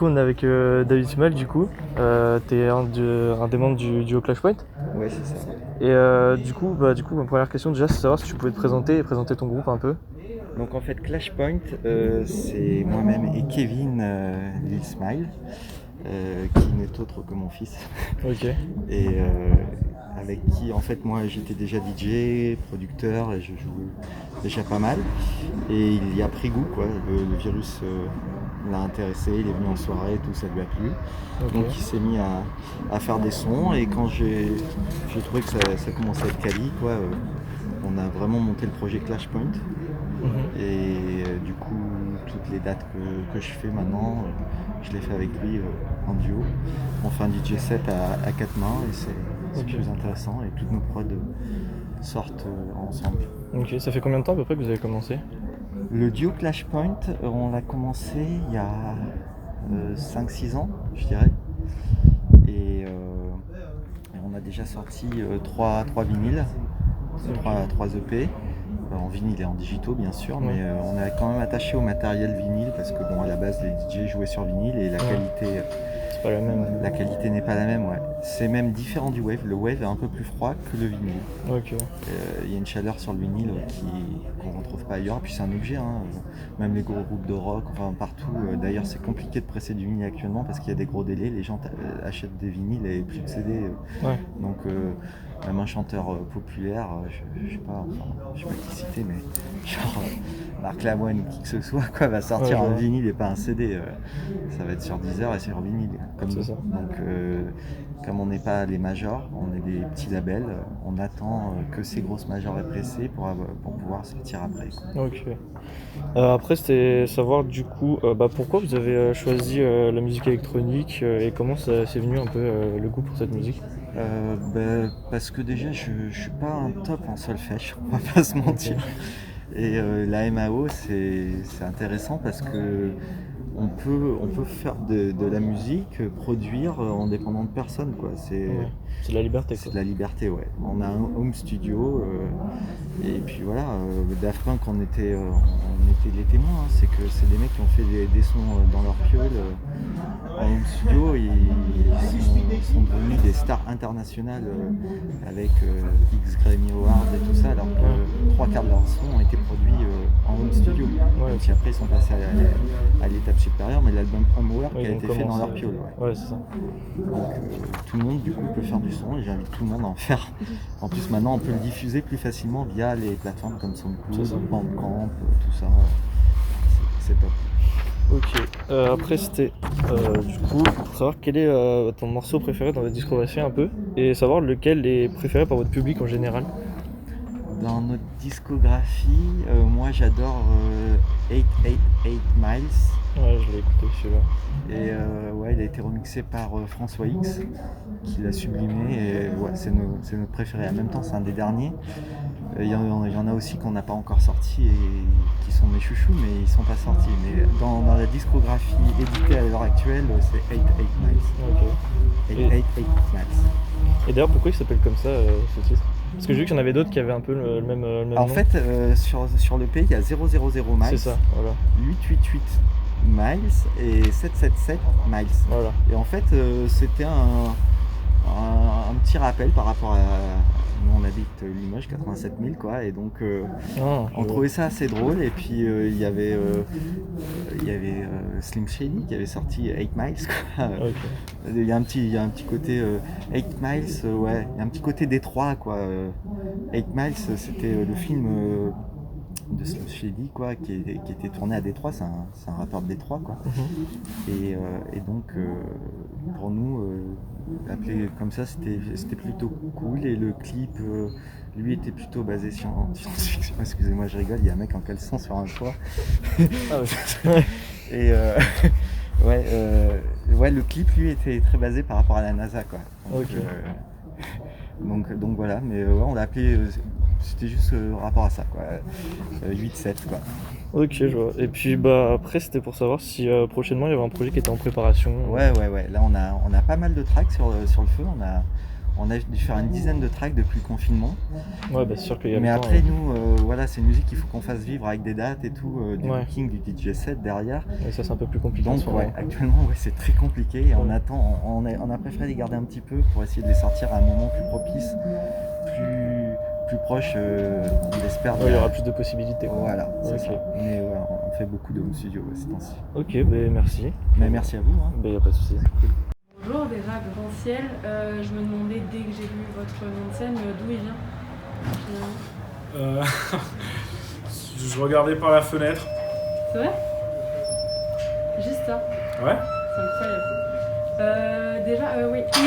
coup, on est avec David Small, du coup. T'es un des membres du duo Clash Point. Ouais, c'est ça. Et du coup, ma première question déjà, c'est savoir si tu pouvais te présenter et présenter ton groupe un peu. Donc en fait, Clashpoint, c'est moi-même et Kevin Lil Smile, qui n'est autre que mon fils. Ok. Et avec qui, en fait, moi j'étais déjà DJ, producteur, et je joue déjà pas mal. Et il y a pris goût, quoi. Le virus l'a intéressé, il est venu en soirée, tout ça lui a plu. Ok. Donc il s'est mis à faire des sons, et quand j'ai trouvé que ça commençait à être quali, quoi, on a vraiment monté le projet Clashpoint. Mhm. Et du coup, toutes les dates que je fais maintenant, je les fais avec lui en duo. On fait un DJ set à quatre mains et c'est Ok. plus intéressant, et toutes nos prods sortent ensemble. Ok, ça fait combien de temps à peu près que vous avez commencé? Le duo Clashpoint, on l'a commencé il y a 5-6 ans, je dirais. Et on a déjà sorti 3 vinyles, 3 EP. En vinyle et en digitaux bien sûr, Ouais. mais on est quand même attaché au matériel vinyle parce que bon, à la base les DJ jouaient sur vinyle et C'est pas la même. la qualité n'est pas la même, ouais. C'est même différent du wave. Le wave est un peu plus froid que le vinyle. Ok. Il y a une chaleur sur le vinyle qu'on retrouve pas ailleurs. Et puis c'est un objet, hein. Même les gros groupes de rock, enfin partout. D'ailleurs c'est compliqué de presser du vinyle actuellement parce qu'il y a des gros délais. Les gens achètent des vinyles et plus de CD. Ouais. Donc même un chanteur populaire, je sais pas qui citer, mais genre Marc Lavoine ou qui que ce soit, quoi, va sortir Ouais, je un vois. vinyle et pas un CD. Ça va être sur Deezer et sur vinyle, comme C'est nous. ça. Donc comme on n'est pas les majors, on est des petits labels, on attend que ces grosses majors aient pressé pour pouvoir sortir après, quoi. Ok. Après, c'était savoir du coup, pourquoi vous avez choisi la musique électronique et comment ça c'est venu un peu le goût pour cette musique. Parce que déjà je suis pas un top en solfège, on va pas se mentir. Et la MAO c'est intéressant parce que on peut faire de la musique, produire en dépendant de personne, quoi. Ouais. C'est de la liberté C'est quoi. de la liberté, ouais. On a un home studio, et puis voilà, Daft Punk, on était les témoins, hein. C'est que c'est des mecs qui ont fait des sons dans leur piole en home studio, et ils sont devenus des stars internationales avec X Grammy Awards et tout ça, alors que 3 quarts de leurs sons ont été produits en home studio. Ouais, Même si après ils sont passés à l'étape supérieure, mais l'album Homework ouais, a ils ont été fait dans commencé. leur piole, ouais. Ouais, c'est ça. Donc tout le monde du coup peut faire du son, et j'invite tout le monde à en faire. En plus maintenant on peut le diffuser plus facilement via les plateformes comme C'est ça. SoundCloud, Bandcamp, tout ça. C'est top. Ok. Après, c'était du coup pour savoir quel est ton morceau préféré dans votre discographie un peu et savoir lequel est préféré par votre public en général. Dans notre discographie, moi j'adore 888 Miles. Ouais, je l'ai écouté celui-là. Et ouais, il a été remixé par François X, qui l'a sublimé, et ouais, c'est notre préféré. En même temps, c'est un des derniers. Il y en a aussi qu'on n'a pas encore sortis et qui sont mes chouchous, mais ils sont pas sortis. Mais dans la discographie éditée à l'heure actuelle, c'est 88 Miles. Ok. 888 Miles. Et d'ailleurs, pourquoi il s'appelle comme ça ce titre? Parce que j'ai vu qu'il y en avait d'autres qui avaient un peu le même En nom. fait, sur le P, il y a 000 Miles, C'est ça, voilà. 888 Miles et 777 Miles. Voilà. Et en fait, c'était un petit rappel par rapport à. Nous, on habite Limoges, 87 000, quoi, et donc Ah, on trouvait ça assez drôle. Et puis il y avait Slim Shady qui avait sorti 8 Miles, quoi. ok. Il y a un petit côté 8 Miles, ouais, il y a un petit côté Détroit, quoi. 8 Miles, c'était le film de Slim Shady, quoi, qui était tourné à Détroit. C'est un rappeur de Détroit, quoi. Mhm. Et donc pour nous, l'appeler comme ça, c'était plutôt cool. Et le clip, lui, était plutôt basé sur science-fiction. Excusez-moi, je rigole, il y a un mec en caleçon sur un toit. Ah ouais. Et ouais, le clip, lui, était très basé par rapport à la NASA, quoi. Donc, Ok. donc voilà, mais ouais, on l'a appelé, c'était juste rapport à ça, quoi. 8-7, quoi. Ok, je vois. Et puis après, c'était pour savoir si prochainement il y avait un projet qui était en préparation. Ouais. Là, on a pas mal de tracks sur le feu. On a dû faire une dizaine de tracks depuis le confinement. Ouais, bah c'est sûr qu'il y a Mais le temps, après, nous, voilà, c'est une musique qu'il faut qu'on fasse vivre avec des dates et tout, du Ouais. booking, du DJ set derrière. et ça c'est un peu plus compliqué en Donc, ce moment. ouais, actuellement, ouais, c'est très compliqué. Et on Ouais. attend, on a préféré les garder un petit peu pour essayer de les sortir à un moment plus propice, plus proche, on l'espère. Ouais, il y aura plus de possibilités, quoi. Voilà, c'est Ok. ça. Mais ouais, on fait beaucoup de home studio ces temps-ci. Ok, bah merci. Mais merci à vous. Hein. Bah y a pas de souci. Bonjour, déjà Grand Ciel. Je me demandais dès que j'ai vu votre nom de scène d'où il vient. Finalement. Je regardais par la fenêtre. C'est vrai? Juste ça. Ouais. C'est incroyable. Déjà, oui. Depuis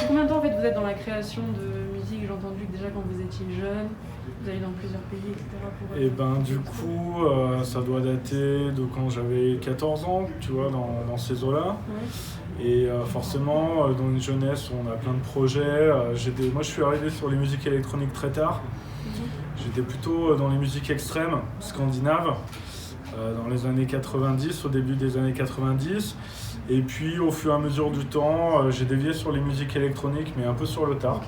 combien de temps en fait vous êtes dans la création de musique? J'ai entendu que déjà quand vous étiez jeune, vous allez dans plusieurs pays, etc. Et ben du coup, ça doit dater de quand j'avais 14 ans, tu vois, dans ces eaux-là. Ouais. Et forcément, dans une jeunesse où on a plein de projets, moi je suis arrivé sur les musiques électroniques très tard. J'étais plutôt dans les musiques extrêmes, scandinaves, dans les années 90, au début des années 90. Et puis au fur et à mesure du temps, j'ai dévié sur les musiques électroniques, mais un peu sur le tard.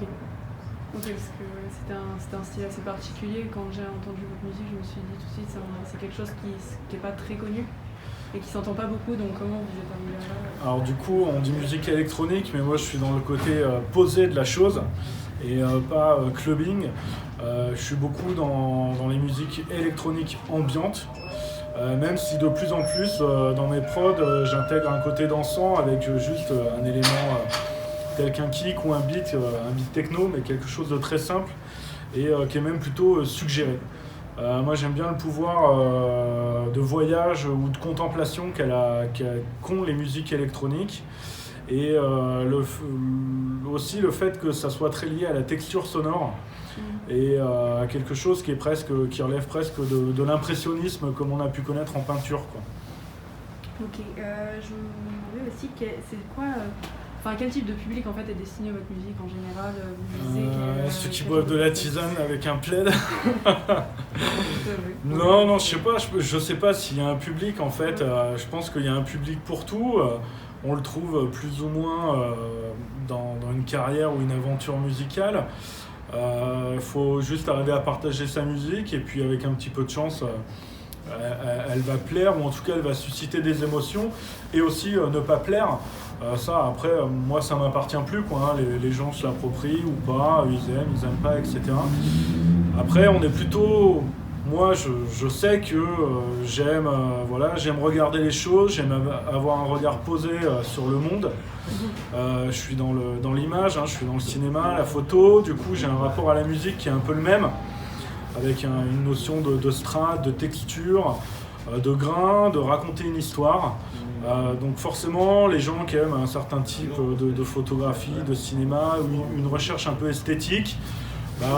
Ok, parce que c'était un style assez particulier. Quand j'ai entendu votre musique, je me suis dit tout de suite, c'est quelque chose qui n'est pas très connu et qui s'entend pas beaucoup, donc comment vous êtes arrivé là? Alors du coup, on dit musique électronique, mais moi je suis dans le côté posé de la chose et pas clubbing. Je suis beaucoup dans les musiques électroniques ambiantes, même si de plus en plus dans mes prods j'intègre un côté dansant avec juste un élément tel qu'un kick ou un beat techno, mais quelque chose de très simple et qui est même plutôt suggéré. Moi j'aime bien le pouvoir de voyage ou de contemplation qu'ont les musiques électroniques et aussi le fait que ça soit très lié à la texture sonore et à quelque chose qui relève presque de l'impressionnisme comme on a pu connaître en peinture, quoi. Ok, je me demandais aussi c'est quoi, quel type de public en fait est destiné à votre musique en général? Vous disiez ceux qui boivent de la tisane avec un plaid. Non, je sais pas s'il y a un public en fait. Je pense qu'il y a un public pour tout. On le trouve plus ou moins dans une carrière ou une aventure musicale. Il faut juste arriver à partager sa musique et puis avec un petit peu de chance, elle va plaire ou en tout cas elle va susciter des émotions et aussi ne pas plaire. Ça après, moi ça m'appartient plus, quoi, hein. Les gens se l'approprient ou pas, ils aiment pas, etc. Après on est plutôt... Moi je sais que j'aime regarder les choses, j'aime avoir un regard posé sur le monde. Je suis dans l'image, hein, je suis dans le cinéma, la photo, du coup j'ai un rapport à la musique qui est un peu le même, avec une notion de strate, de texture, de grain, de raconter une histoire. Donc forcément, les gens qui aiment un certain type de photographie, de cinéma, ou une recherche un peu esthétique,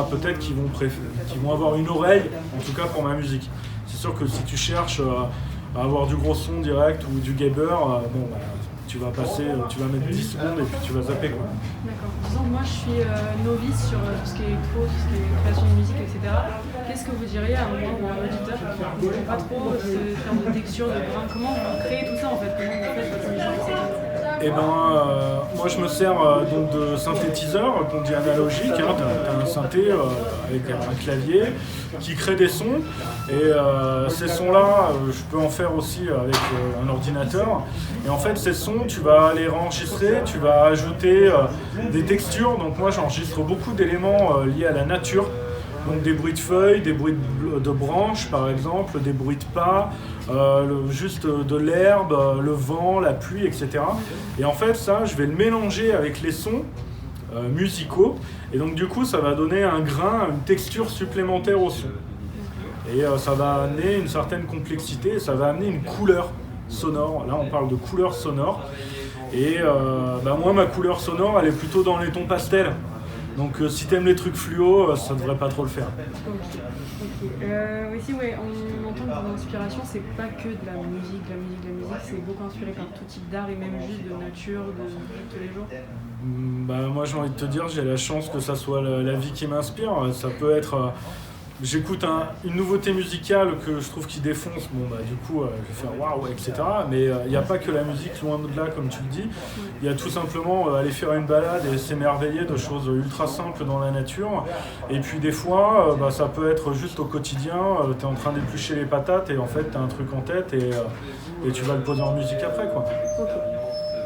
peut-être qu'ils vont avoir une oreille, en tout cas pour ma musique. C'est sûr que si tu cherches à avoir du gros son direct ou du gabber, tu vas mettre 10 secondes et puis tu vas zapper, quoi. D'accord. Disons que moi je suis novice sur tout ce qui est électro, tout ce qui est création de musique, etc. Qu'est-ce que vous diriez à moi ou à un auditeur qui ne comprend pas trop ce terme de texture, de grain? Comment vous créez tout ça en fait? Comment vous faites votre musique? Eh ben, moi je me sers donc de synthétiseur qu'on dit analogique, hein. T'as un synthé avec un clavier qui crée des sons et ces sons-là, je peux en faire aussi avec un ordinateur. Et en fait, ces sons, tu vas les réenregistrer, tu vas ajouter des textures. Donc moi j'enregistre beaucoup d'éléments liés à la nature. Donc des bruits de feuilles, des bruits de branches par exemple, des bruits de pas, juste de l'herbe, le vent, la pluie, etc. Et en fait ça, je vais le mélanger avec les sons musicaux. Et donc du coup ça va donner un grain, une texture supplémentaire au son. Et ça va amener une certaine complexité, et ça va amener une couleur sonore. Là on parle de couleur sonore. Et moi ma couleur sonore elle est plutôt dans les tons pastels. Donc si t'aimes les trucs fluo, ça devrait pas trop le faire. Ok. Ici, on entend que vos inspirations, c'est pas que de la musique, c'est beaucoup inspiré par tout type d'art et même juste de nature, de tous les jours. Moi j'ai envie de te dire, j'ai la chance que ça soit la vie qui m'inspire. Ça peut être j'écoute une nouveauté musicale que je trouve qui défonce, bon bah du coup je vais faire waouh, etc. Mais il n'y a pas que la musique, loin de là, comme tu le dis. Il y a tout simplement aller faire une balade et s'émerveiller de choses ultra simples dans la nature. Et puis des fois, ça peut être juste au quotidien, tu es en train d'éplucher les patates et en fait tu as un truc en tête et tu vas le poser en musique après, quoi. Ok.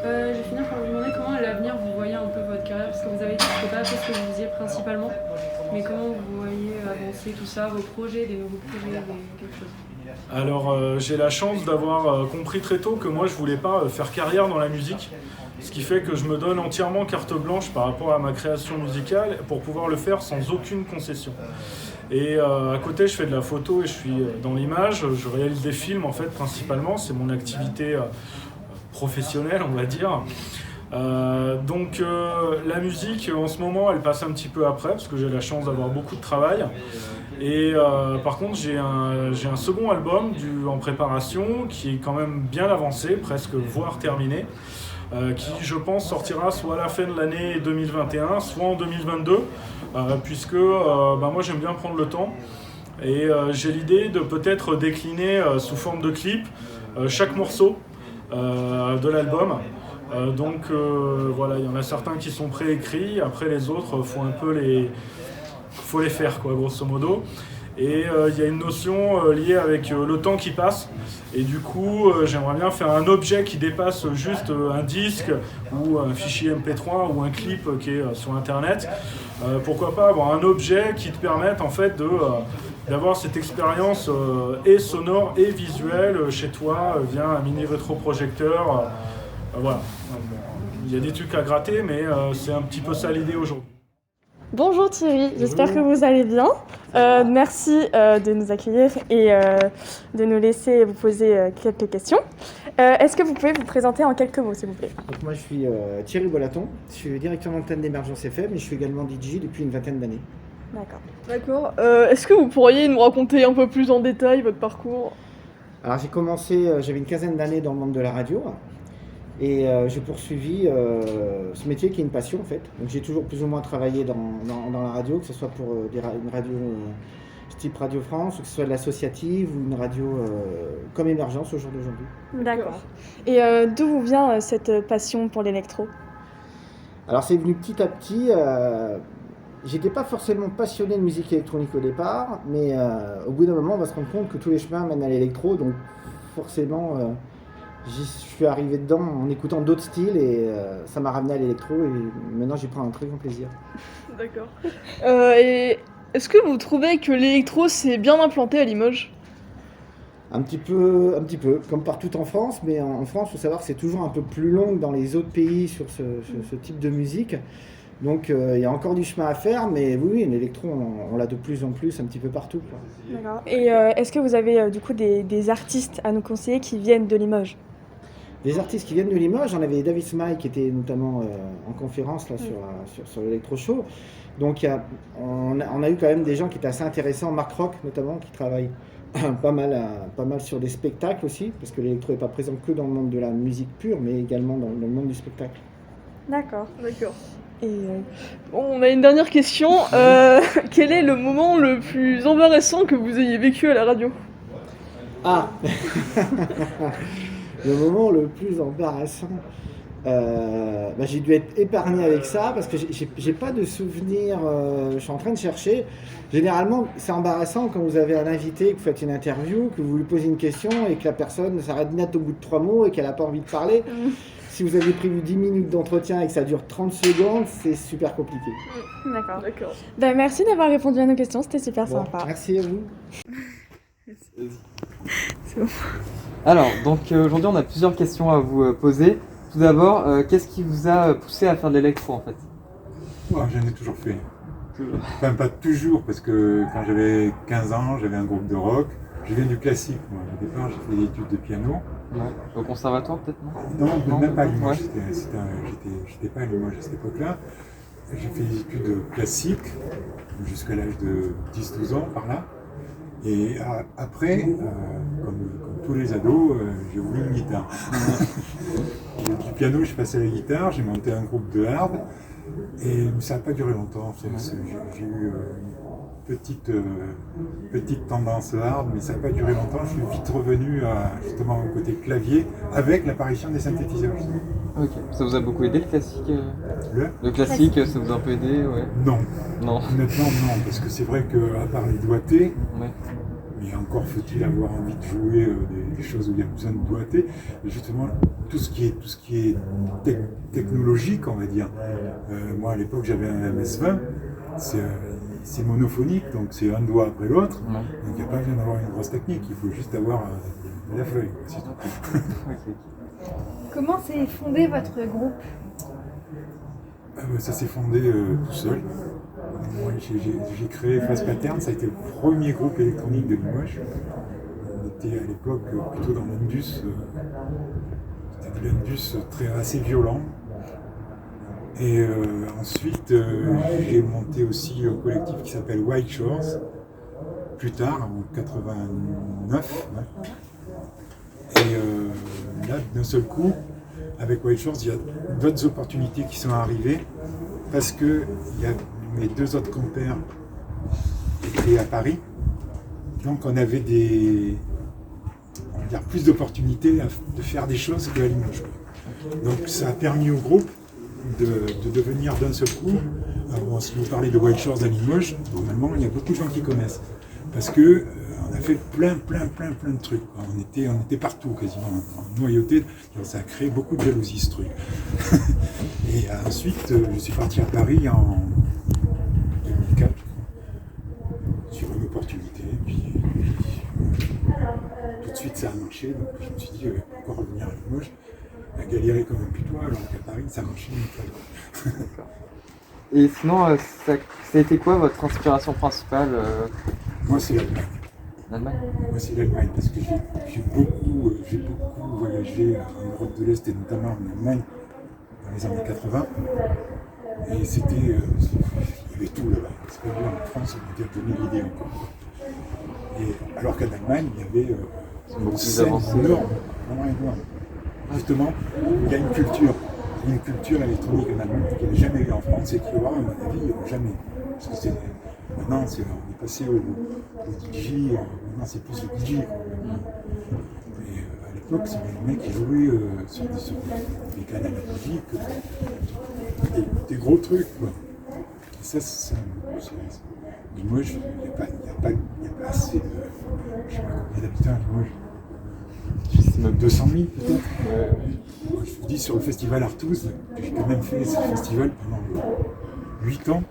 Je vais finir par vous demander comment à l'avenir vous voyez un peu votre carrière, parce que vous avez dit que ce n'était pas ce que vous faisiez principalement, mais comment vous voyez avancer tout ça, vos projets, des nouveaux projets, quelque chose. Alors j'ai la chance d'avoir compris très tôt que moi je voulais pas faire carrière dans la musique, ce qui fait que je me donne entièrement carte blanche par rapport à ma création musicale pour pouvoir le faire sans aucune concession. Et à côté je fais de la photo et je suis dans l'image, je réalise des films en fait principalement, c'est mon activité professionnelle on va dire. Donc la musique en ce moment elle passe un petit peu après parce que j'ai la chance d'avoir beaucoup de travail. Et par contre j'ai un second album en préparation qui est quand même bien avancé, presque voire terminé, qui je pense sortira soit à la fin de l'année 2021, soit en 2022, puisque moi j'aime bien prendre le temps. Et j'ai l'idée de peut-être décliner sous forme de clip chaque morceau de l'album. Donc voilà, il y en a certains qui sont préécrits, après les autres faut les faire quoi, grosso modo. Et il y a une notion liée avec le temps qui passe. Et du coup, j'aimerais bien faire un objet qui dépasse juste un disque ou un fichier MP3 ou un clip qui est sur Internet. Pourquoi pas avoir un objet qui te permette en fait d'avoir cette expérience et sonore et visuelle chez toi via un mini rétroprojecteur. Voilà. Il y a des trucs à gratter, mais c'est un petit peu ça l'idée aujourd'hui. Bonjour Thierry, j'espère que vous allez bien. Merci de nous accueillir et de nous laisser vous poser quelques questions. Est-ce que vous pouvez vous présenter en quelques mots, s'il vous plaît? Donc moi je suis Thierry Bollaton, je suis directeur d'antenne d'Émergence FM et je suis également DJ depuis une vingtaine d'années. D'accord. Est-ce que vous pourriez nous raconter un peu plus en détail votre parcours? Alors j'ai commencé, j'avais une quinzaine d'années dans le monde de la radio et j'ai poursuivi ce métier qui est une passion en fait. Donc j'ai toujours plus ou moins travaillé dans la radio, que ce soit pour une radio type Radio France, ou que ce soit de l'associative ou une radio comme Émergence au jour d'aujourd'hui. D'accord. Et d'où vous vient cette passion pour l'électro? Alors c'est venu petit à petit. J'étais pas forcément passionné de musique électronique au départ, mais au bout d'un moment on va se rendre compte que tous les chemins mènent à l'électro, donc forcément j'y suis arrivé dedans en écoutant d'autres styles et ça m'a ramené à l'électro et maintenant j'y prends un très grand plaisir. D'accord. Et est-ce que vous trouvez que l'électro s'est bien implanté à Limoges? Un petit peu, comme partout en France, mais en France, il faut savoir que c'est toujours un peu plus long que dans les autres pays sur ce type de musique. Donc il y a encore du chemin à faire, mais oui, l'électro, on l'a de plus en plus un petit peu partout, quoi. D'accord. Et est-ce que vous avez du coup des artistes à nous conseiller qui viennent de Limoges? Des artistes qui viennent de Limoges, j'en avais David Smile qui était notamment en conférence là, sur l'électro show. Donc on a eu quand même des gens qui étaient assez intéressants, Marc Rock notamment, qui travaille pas mal sur des spectacles aussi, parce que l'électro n'est pas présent que dans le monde de la musique pure, mais également dans le monde du spectacle. D'accord. Et on a une dernière question. Quel est le moment le plus embarrassant que vous ayez vécu à la radio? Ah Le moment le plus embarrassant, j'ai dû être épargné avec ça parce que j'ai pas de souvenir. Je suis en train de chercher. Généralement, c'est embarrassant quand vous avez un invité, que vous faites une interview, que vous lui posez une question et que la personne s'arrête net au bout de 3 mots et qu'elle n'a pas envie de parler. Si vous avez prévu 10 minutes d'entretien et que ça dure 30 secondes, c'est super compliqué. D'accord. Ben, merci d'avoir répondu à nos questions, c'était super sympa. Merci à vous. C'est bon. Alors, donc aujourd'hui on a plusieurs questions à vous poser. Tout d'abord, qu'est-ce qui vous a poussé à faire de l'électro en fait? J'en ai toujours fait. Enfin, pas toujours, parce que quand j'avais 15 ans, j'avais un groupe de rock. Je viens du classique, moi. Au départ, j'ai fait des études de piano. Ouais. Au conservatoire peut-être? Non, même pas à Limoges. Ouais. J'étais pas à Limoges à cette époque-là. J'ai fait des études classiques jusqu'à l'âge de 10-12 ans, par là. Et après, comme tous les ados, j'ai voulu une guitare. Du piano, je suis passé à la guitare, j'ai monté un groupe de hard, et ça n'a pas duré longtemps. J'ai eu petite tendance hard, mais ça n'a pas duré longtemps. Je suis vite revenu justement au côté clavier avec l'apparition des synthétiseurs. Ok, ça vous a beaucoup aidé le classique Le classique, ça vous a un peu aidé, ouais. Non. Non. Honnêtement, non, parce que c'est vrai qu'à part les doigtés, Ouais. mais encore faut-il avoir envie de jouer des choses où il y a besoin de doigtés. Et justement, tout ce qui est technologique, on va dire. Moi, à l'époque, j'avais un MS-20. C'est monophonique, donc c'est un doigt après l'autre. Ouais. Donc il n'y a pas besoin d'avoir une grosse technique, il faut juste avoir la feuille. C'est tout. Ok. Comment s'est fondé votre groupe? Ça s'est fondé tout seul. Moi, j'ai créé Phase Pattern, ça a été le premier groupe électronique de Limoges. On était à l'époque plutôt dans l'Indus. C'était de l'Indus assez violent. Et ensuite, j'ai monté aussi un collectif qui s'appelle White Shores, plus tard, en 89. Ouais. Et là, d'un seul coup, avec White Shores, il y a d'autres opportunités qui sont arrivées, parce que il y a mes deux autres compères qui étaient à Paris. Donc on avait plus d'opportunités de faire des choses qu'à Limoges. Donc ça a permis au groupe de devenir d'un seul coup. Alors, si vous parlez de White Shores à Limoges, normalement il y a beaucoup de gens qui connaissent. Parce que on a fait plein de trucs. On était partout quasiment, noyautés. Ça a créé beaucoup de jalousie ce truc. Et ensuite, je suis parti à Paris en 2004 sur une opportunité. Puis tout de suite ça a marché. Donc je me suis dit, pourquoi revenir à Limoges, à galérer comme un putois, alors qu'à Paris ça marchait nickel. Et sinon, ça a été quoi votre inspiration principale Moi c'est l'Allemagne. L'Allemagne? Moi c'est l'Allemagne parce que j'ai beaucoup voyagé en Europe de l'Est et notamment en Allemagne dans les années 80. Et c'était, il y avait tout là-bas. C'est pas bien, en France on était donné l'idée encore. Et alors qu'en Allemagne il y avait une scène énorme, vraiment énorme. Justement, il y a une culture électronique en Allemagne qu'il n'y a jamais eu en France et qui aura, à mon avis, jamais. Parce que maintenant, on est passé au DJ, maintenant c'est plus le DJ. Mais à l'époque, c'est les mecs qui jouaient sur des canaux analogiques, des gros trucs, quoi. Et ça, Limoges, il n'y a pas assez de. Je sais pas combien d'habitants à Limoges. Même 200 000 peut-être. Je vous dis, sur le festival Artouze, j'ai quand même fait ce festival pendant 8 ans.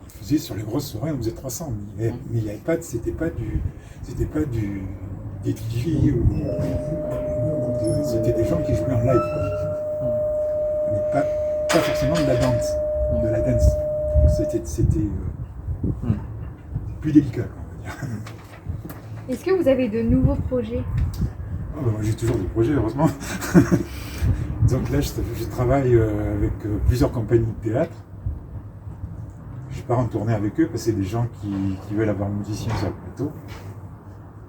On faisait sur les grosses soirées, on faisait 300. Mais il n'y avait pas, c'était pas des DJ c'était des gens qui jouaient en live. Mais pas forcément de la danse. C'était plus délicat, on va dire. Est-ce que vous avez de nouveaux projets? J'ai toujours des projets, heureusement. Donc là, je travaille avec plusieurs compagnies de théâtre. Je pars en tournée avec eux parce que c'est des gens qui veulent avoir un musicien sur le plateau.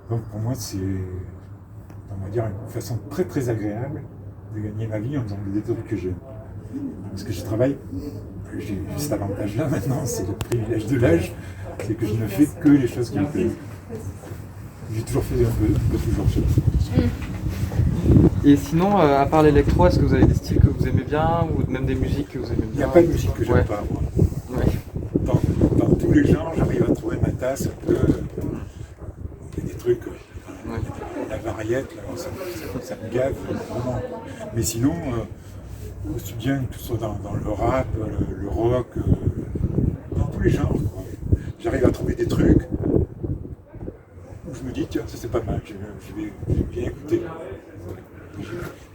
Donc pour moi, c'est, on va dire, une façon très très agréable de gagner ma vie en faisant des trucs que j'aime. Parce que je travaille, j'ai cet avantage-là maintenant, c'est le privilège de l'âge, c'est que je ne fais que les choses qui me plaisent. J'ai toujours fait un peu toujours chose. Et sinon, à part l'électro, est-ce que vous avez des styles que vous aimez bien ou même des musiques que vous aimez bien? Il n'y a pas de musique que j'aime pas, moi. Ouais. Dans tous les genres, j'arrive à trouver ma tasse. Il y a des trucs, la variette, là, ça me gave vraiment. Mais sinon, aussi bien que tout soit dans le rap, le rock, dans tous les genres, quoi. J'arrive à trouver des trucs où je me dis, tiens, ça c'est pas mal, je vais bien écouter.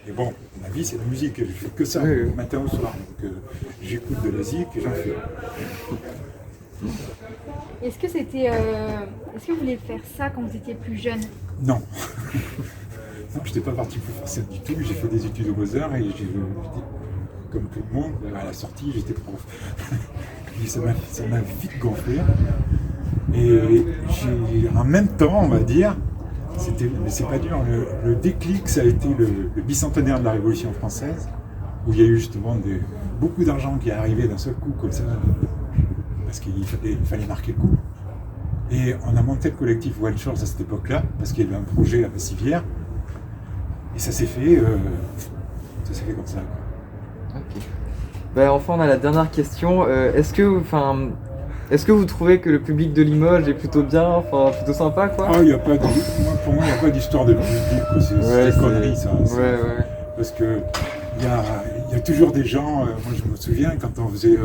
Et bon, ma vie c'est la musique, je fais que ça, matin au soir. Donc j'écoute de la zik et j'en fais. Est-ce que vous vouliez faire ça quand vous étiez plus jeune? Non. Non, je n'étais pas parti pour faire ça du tout. J'ai fait des études au Beaux-Arts et comme tout le monde, à la sortie, j'étais prof. Et ça m'a vite gonflé. Et en même temps, on va dire, mais c'est pas dur, le déclic, ça a été le bicentenaire de la Révolution française, où il y a eu justement beaucoup d'argent qui est arrivé d'un seul coup, comme ça, parce qu'il fallait marquer le coup. Et on a monté le collectif Wild Shores à cette époque-là, parce qu'il y avait un projet à Massivière. Et ça s'est fait comme ça. Ok. Bah, enfin, on a la dernière question. Est-ce que vous trouvez que le public de Limoges est plutôt bien, plutôt sympa, quoi? Pour moi, il n'y a pas d'histoire de public, quoi. C'est des conneries, ça. Ouais. Parce que il y a toujours des gens. Moi, je me souviens quand on faisait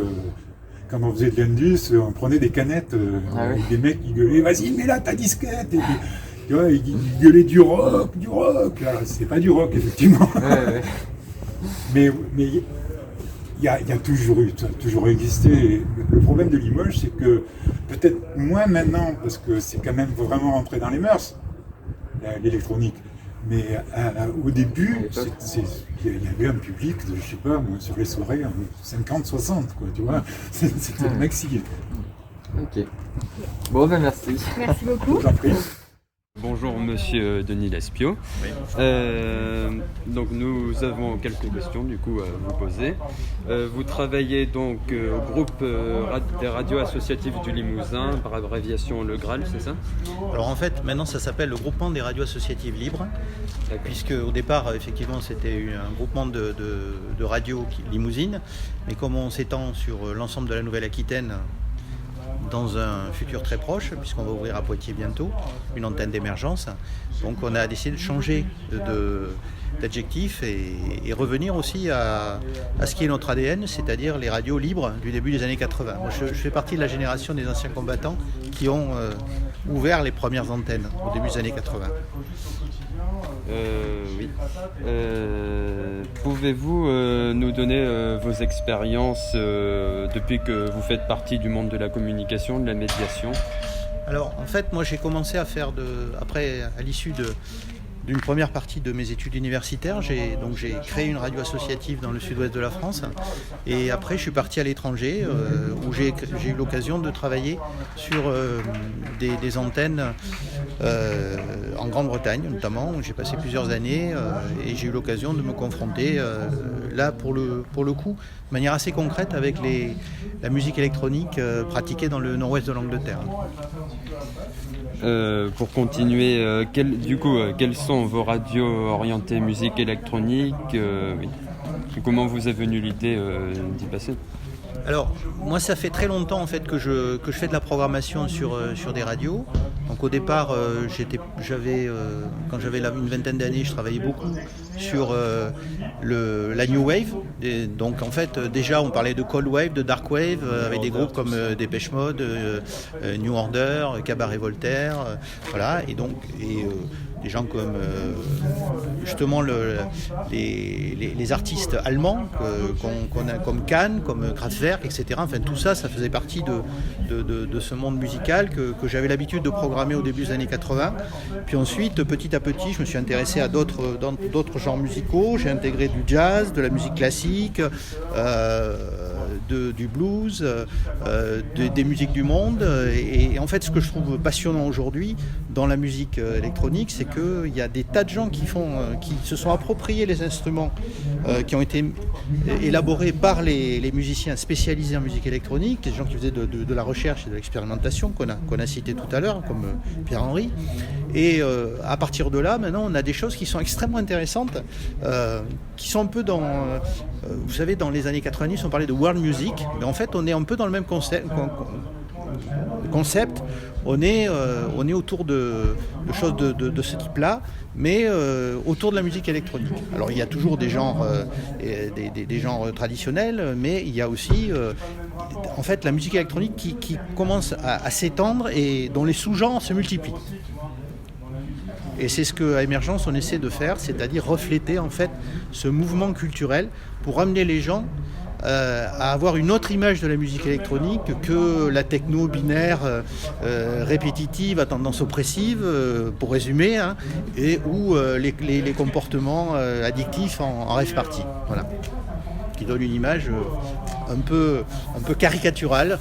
de l'Indus, on prenait des canettes, avec des mecs qui gueulaient, vas-y, mets là ta disquette. Et puis, tu vois, ils gueulaient du rock. Alors, c'était pas du rock, effectivement. Ouais. Mais il y a toujours eu, ça a toujours existé. Et le problème de Limoges, c'est que peut-être moins maintenant, parce que c'est quand même vraiment rentré dans les mœurs, l'électronique. Mais au début, il y avait un public de, je sais pas, moi, sur les soirées, 50-60, quoi, tu vois. C'était le maxi. Ok. Bon, ben merci. Merci beaucoup. J'en prie. Bonjour Monsieur Denis Lespio. Donc nous avons quelques questions du coup à vous poser. Vous travaillez donc au groupe des radios associatives du Limousin, par abréviation le Graal, c'est ça? Alors en fait maintenant ça s'appelle le groupement des radios associatives libres, puisque au départ effectivement c'était un groupement de radios limousines, mais comme on s'étend sur l'ensemble de la Nouvelle-Aquitaine, dans un futur très proche, puisqu'on va ouvrir à Poitiers bientôt une antenne d'émergence. Donc on a décidé de changer d'adjectif et revenir aussi à ce qui est notre ADN, c'est-à-dire les radios libres du début des années 80. Moi, je fais partie de la génération des anciens combattants qui ont ouvert les premières antennes au début des années 80. Oui. Pouvez-vous nous donner vos expériences depuis que vous faites partie du monde de la communication, de la médiation? Alors en fait moi j'ai commencé à faire à l'issue d'une première partie de mes études universitaires, j'ai créé une radio associative dans le sud-ouest de la France, et après je suis parti à l'étranger où j'ai eu l'occasion de travailler sur des antennes en Grande-Bretagne notamment, où j'ai passé plusieurs années et j'ai eu l'occasion de me confronter là pour le coup de manière assez concrète avec la musique électronique pratiquée dans le nord-ouest de l'Angleterre. Pour continuer, quelles sont vos radios orientées musique électronique? Oui. Comment vous est venue l'idée d'y passer? Alors, moi, ça fait très longtemps en fait que je fais de la programmation sur des radios. Donc, au départ, quand j'avais une vingtaine d'années, je travaillais beaucoup sur la New Wave. Et donc, en fait, déjà, on parlait de Cold Wave, de Dark Wave, avec des groupes comme Depeche Mode, New Order, Cabaret Voltaire, voilà. Et des gens comme justement les artistes allemands qu'on a comme Kahn, comme Kraftwerk, etc. Enfin tout ça faisait partie de ce monde musical que j'avais l'habitude de programmer au début des années 80. Puis ensuite, petit à petit, je me suis intéressé à d'autres genres musicaux. J'ai intégré du jazz, de la musique classique, du blues, des musiques du monde. Et en fait, ce que je trouve passionnant aujourd'hui dans la musique électronique, c'est qu'il y a des tas de gens qui se sont appropriés les instruments qui ont été élaborés par les musiciens spécialisés en musique électronique, des gens qui faisaient de la recherche et de l'expérimentation qu'on a cité tout à l'heure, comme Pierre-Henri. Et à partir de là, maintenant, on a des choses qui sont extrêmement intéressantes, qui sont un peu dans... vous savez, dans les années 90, on parlait de world music, mais en fait, on est un peu dans le même concept. On est autour de choses de ce type-là, mais autour de la musique électronique. Alors il y a toujours des genres traditionnels, mais il y a aussi en fait la musique électronique qui commence à s'étendre et dont les sous-genres se multiplient. Et c'est ce qu'à Émergence on essaie de faire, c'est-à-dire refléter en fait ce mouvement culturel pour amener les gens à avoir une autre image de la musique électronique que la techno binaire répétitive à tendance oppressive, pour résumer, hein, et où les comportements addictifs en rêve partie. Voilà. Qui donne une image un peu caricaturale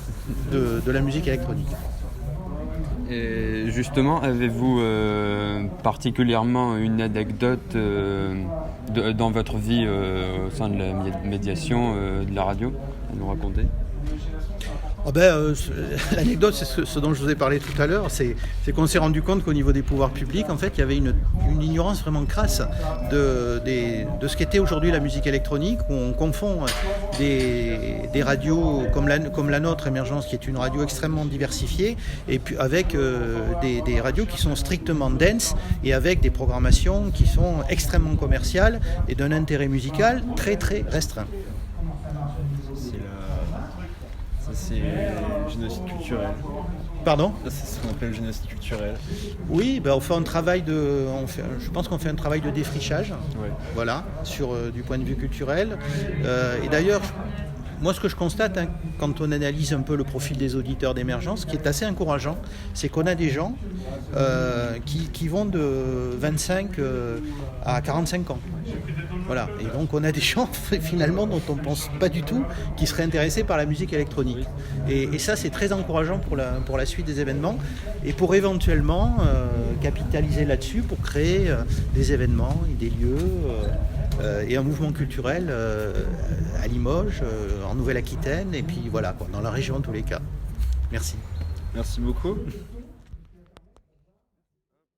de la musique électronique. Et justement, avez-vous particulièrement une anecdote dans votre vie au sein de la médiation de la radio à nous raconter? L'anecdote, c'est ce dont je vous ai parlé tout à l'heure, c'est qu'on s'est rendu compte qu'au niveau des pouvoirs publics, en fait, il y avait une ignorance vraiment crasse de ce qu'était aujourd'hui la musique électronique, où on confond des radios comme la nôtre, Émergence, qui est une radio extrêmement diversifiée, et puis avec des radios qui sont strictement dance et avec des programmations qui sont extrêmement commerciales et d'un intérêt musical très très restreint. C'est génocide culturel. Pardon ? C'est ce qu'on appelle génocide culturel. Oui, on fait un travail je pense qu'on fait un travail de défrichage, voilà, du point de vue culturel. Et d'ailleurs, moi, ce que je constate, quand on analyse un peu le profil des auditeurs d'Émergence, ce qui est assez encourageant, c'est qu'on a des gens qui vont de 25 à 45 ans. Voilà. Et donc, on a des gens, finalement, dont on ne pense pas du tout, qui seraient intéressés par la musique électronique. Et ça, c'est très encourageant pour la suite des événements et pour éventuellement capitaliser là-dessus pour créer des événements et des lieux et un mouvement culturel à Limoges, en Nouvelle-Aquitaine, et puis voilà, dans la région en tous les cas. Merci. Merci beaucoup.